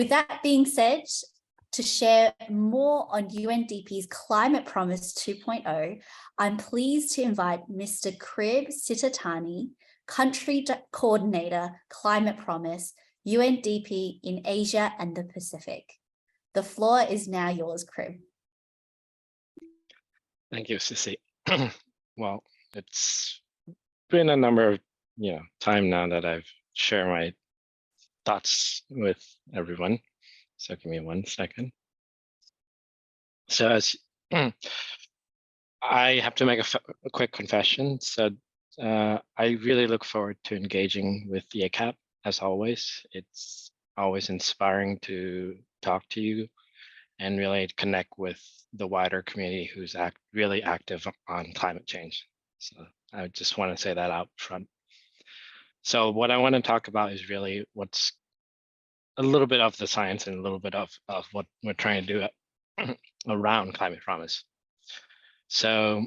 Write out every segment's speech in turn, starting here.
With that being said, to share more on UNDP's Climate Promise 2.0, I'm pleased to invite Mr. Krib Sitatani, Country Coordinator, Climate Promise, UNDP in Asia and the Pacific. The floor is now yours, Krib. Thank you, Sissy. Well, it's been a number of time now that I've shared my thoughts with everyone. So give me 1 second. So as I have to make a quick confession. So I really look forward to engaging with the ACAP as always. It's always inspiring to talk to you and really connect with the wider community who's really active on climate change. So I just want to say that out front. So what I want to talk about is really what's a little bit of the science and a little bit of what we're trying to do around Climate Promise. So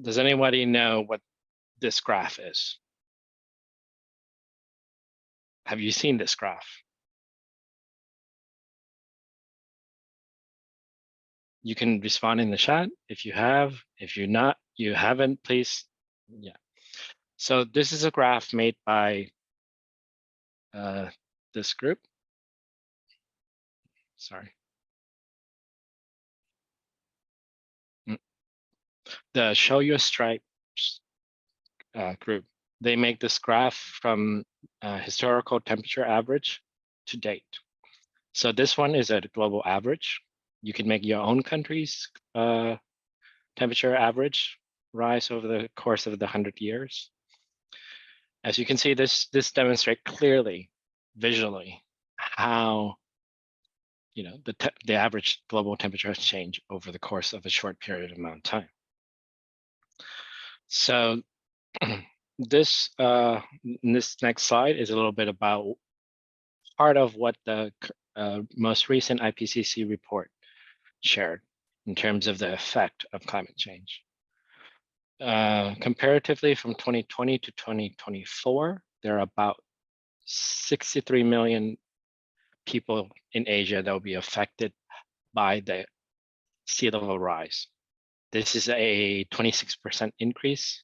does anybody know what this graph is? Have you seen this graph? You can respond in the chat if you have. If you're not, you haven't, please. Yeah. So this is a graph made by this group. Sorry. The Show Your Stripes group. They make this graph from historical temperature average to date. So this one is at a global average. You can make your own country's temperature average rise over the course of the 100 years. As you can see, this demonstrates clearly, visually, how the average global temperature has changed over the course of a short period of amount of time. So this next slide is a little bit about part of what the most recent IPCC report shared in terms of the effect of climate change. Comparatively from 2020 to 2024, there are about 63 million people in Asia that will be affected by the sea level rise. This is a 26% increase,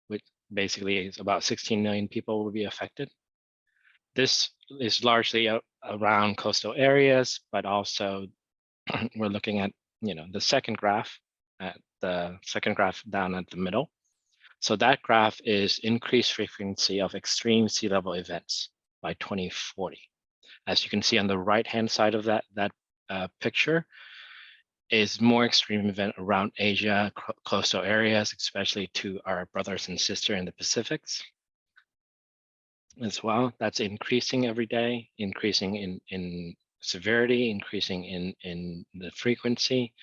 which basically is about 16 million people will be affected. This is largely around coastal areas, but also we're looking at the second graph, down at the middle. So that graph is increased frequency of extreme sea level events by 2040. As you can see on the right-hand side of that picture is more extreme event around Asia, coastal areas, especially to our brothers and sisters in the Pacifics as well. That's increasing every day, increasing in severity, increasing in the frequency.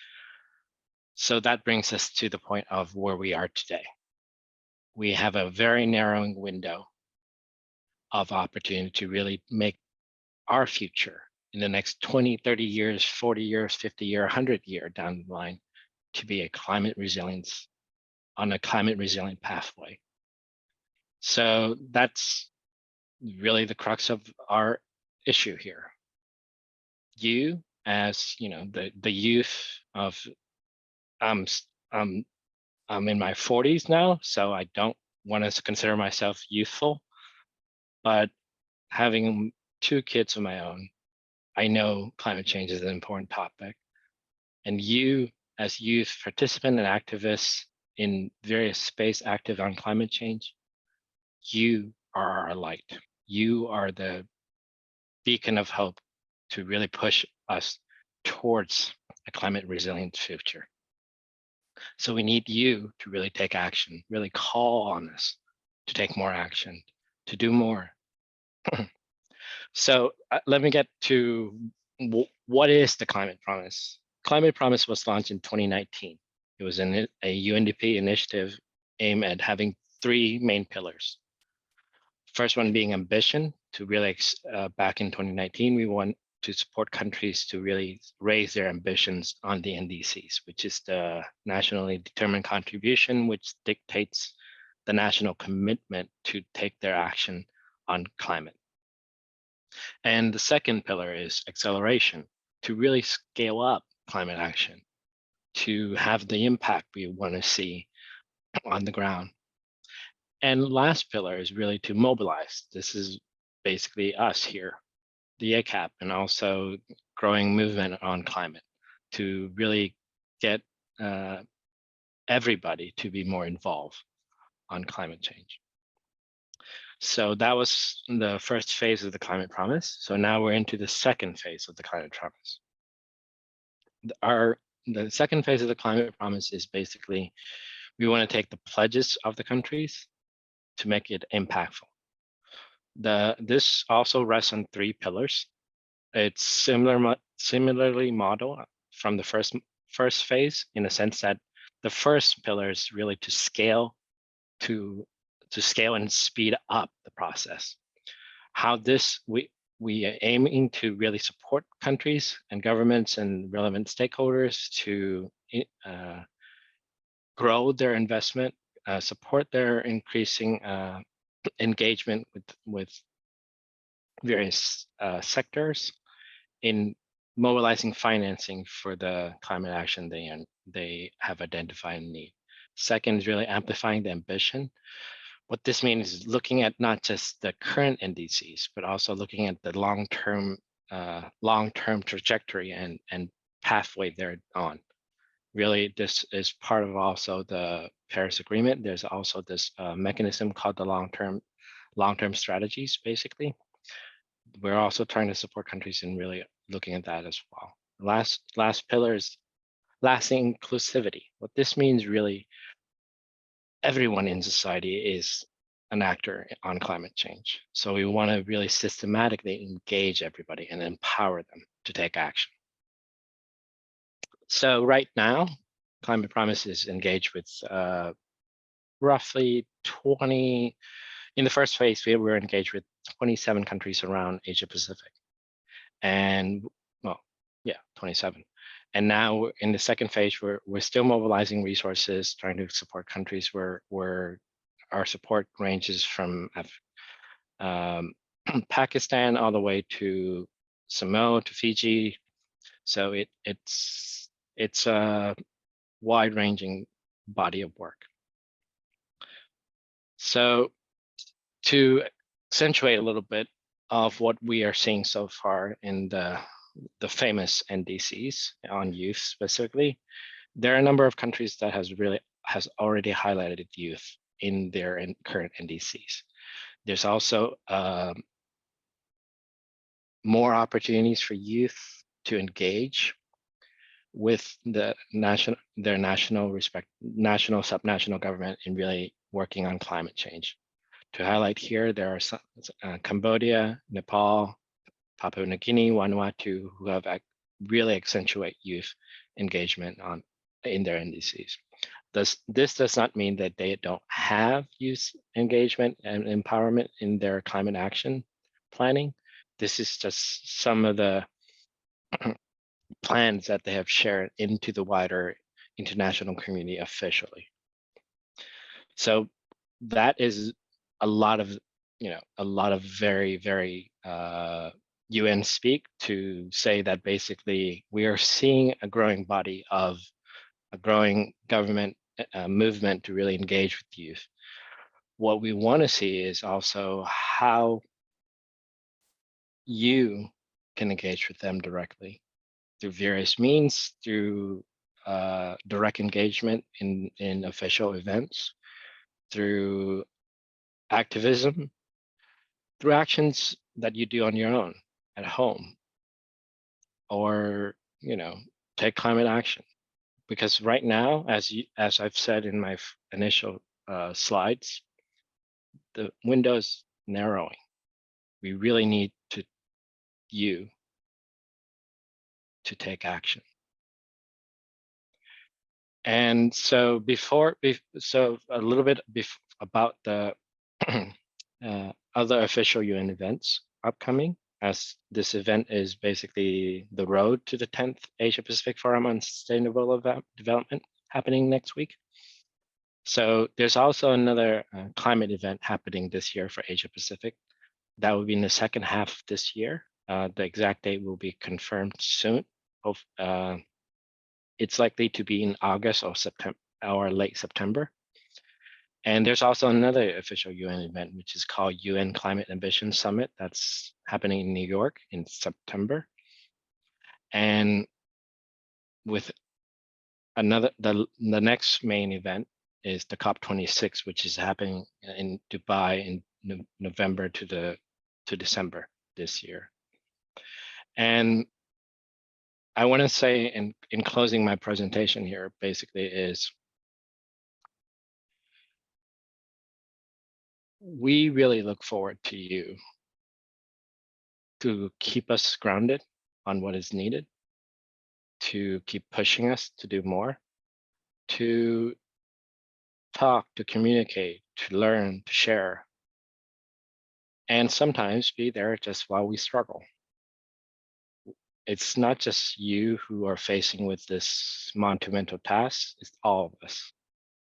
So that brings us to the point of where we are today. We have a very narrowing window of opportunity to really make our future in the next 20, 30 years, 40 years, 50 years, 100 years down the line to be a climate resilience on a climate resilient pathway. So that's really the crux of our issue here. You, as the youth of, I'm in my 40s now, so I don't want to consider myself youthful, but having 2 kids of my own, I know climate change is an important topic. And you, as youth participant and activists in various space active on climate change, you are our light. You are the beacon of hope to really push us towards a climate resilient future. So we need you to really take action, really call on us to take more action, to do more. So let me get to what is the Climate Promise. Climate Promise was launched in 2019. It was a UNDP initiative aimed at having 3 main pillars. First one being ambition, to really, back in 2019, we want to support countries to really raise their ambitions on the NDCs, which is the nationally determined contribution, which dictates the national commitment to take their action on climate. And the second pillar is acceleration, to really scale up climate action, to have the impact we want to see on the ground. And last pillar is really to mobilize. This is basically us here, the ACAP, and also growing movement on climate to really get everybody to be more involved on climate change. So that was the first phase of the climate promise. So now we're into the second phase of the climate promise. The second phase of the climate promise is basically, we want to take the pledges of the countries to make it impactful. This also rests on 3 pillars. It's similarly modeled from the first phase, in a sense that the first pillar is really to scale and speed up the process. How this we are aiming to really support countries and governments and relevant stakeholders to grow their investment, support their increasing engagement with various sectors in mobilizing financing for the climate action they have identified and need. Second is really amplifying the ambition. What this means is looking at not just the current NDCs, but also looking at the long-term trajectory and pathway they're on. Really, this is part of also the Paris Agreement. There's also this mechanism called the long-term strategies, basically. We're also trying to support countries in really looking at that as well. Last pillar is lasting inclusivity. What this means really, everyone in society is an actor on climate change. So we want to really systematically engage everybody and empower them to take action. So right now, Climate Promise is engaged with roughly 20, in the first phase, we were engaged with 27 countries around Asia Pacific. And well, yeah, 27. And now in the second phase, we're still mobilizing resources, trying to support countries where our support ranges from Pakistan all the way to Samoa to Fiji. So it's a wide-ranging body of work. So to accentuate a little bit of what we are seeing so far in the famous NDCs on youth specifically, there are a number of countries that has already highlighted youth in their current NDCs. There's also more opportunities for youth to engage with their national, subnational government in really working on climate change. To highlight here, there are some, Cambodia, Nepal, Papua New Guinea, Vanuatu, who have really accentuate youth engagement in their NDCs. This does not mean that they don't have youth engagement and empowerment in their climate action planning. This is just some of the plans that they have shared into the wider international community officially. So that is a lot of very, very UN speak to say that basically we are seeing a growing body of a growing government movement to really engage with youth. What we want to see is also how you can engage with them directly through various means, through direct engagement in official events, through activism, through actions that you do on your own at home, or take climate action. Because right now, as I've said in my initial slides, the window is narrowing. We really need you to take action. And so so a little bit about the other official UN events upcoming, as this event is basically the road to the 10th Asia Pacific Forum on Sustainable Development happening next week. So there's also another climate event happening this year for Asia Pacific. That will be in the second half of this year. The exact date will be confirmed soon. It's likely to be in August or September or late September. And there's also another official UN event, which is called UN Climate Ambition Summit. That's happening in New York in September. And with the next main event is the COP26, which is happening in Dubai in November to December this year. And I want to say in closing my presentation here, basically is we really look forward to you to keep us grounded on what is needed, to keep pushing us to do more, to talk, to communicate, to learn, to share, and sometimes be there just while we struggle. It's not just you who are facing with this monumental task, it's all of us.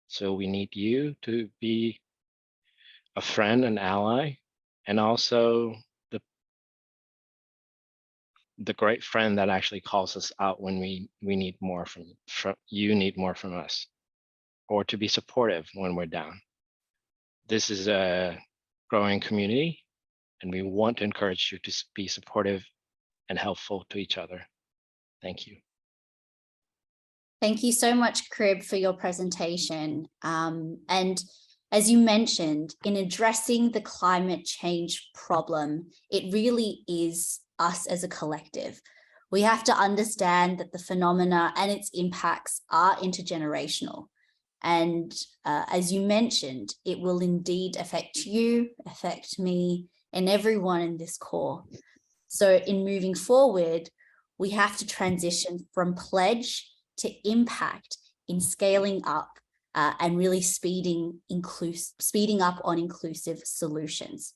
So we need you to be a friend, an ally, and also the great friend that actually calls us out when we need more from you need more from us, or to be supportive when we're down. This is a growing community, and we want to encourage you to be supportive and helpful to each other. Thank you. Thank you so much, Crib, for your presentation. And as you mentioned, in addressing the climate change problem, it really is us as a collective. We have to understand that the phenomena and its impacts are intergenerational. And as you mentioned, it will indeed affect you, affect me, and everyone in this core. So in moving forward, we have to transition from pledge to impact in scaling up and really speeding up on inclusive solutions.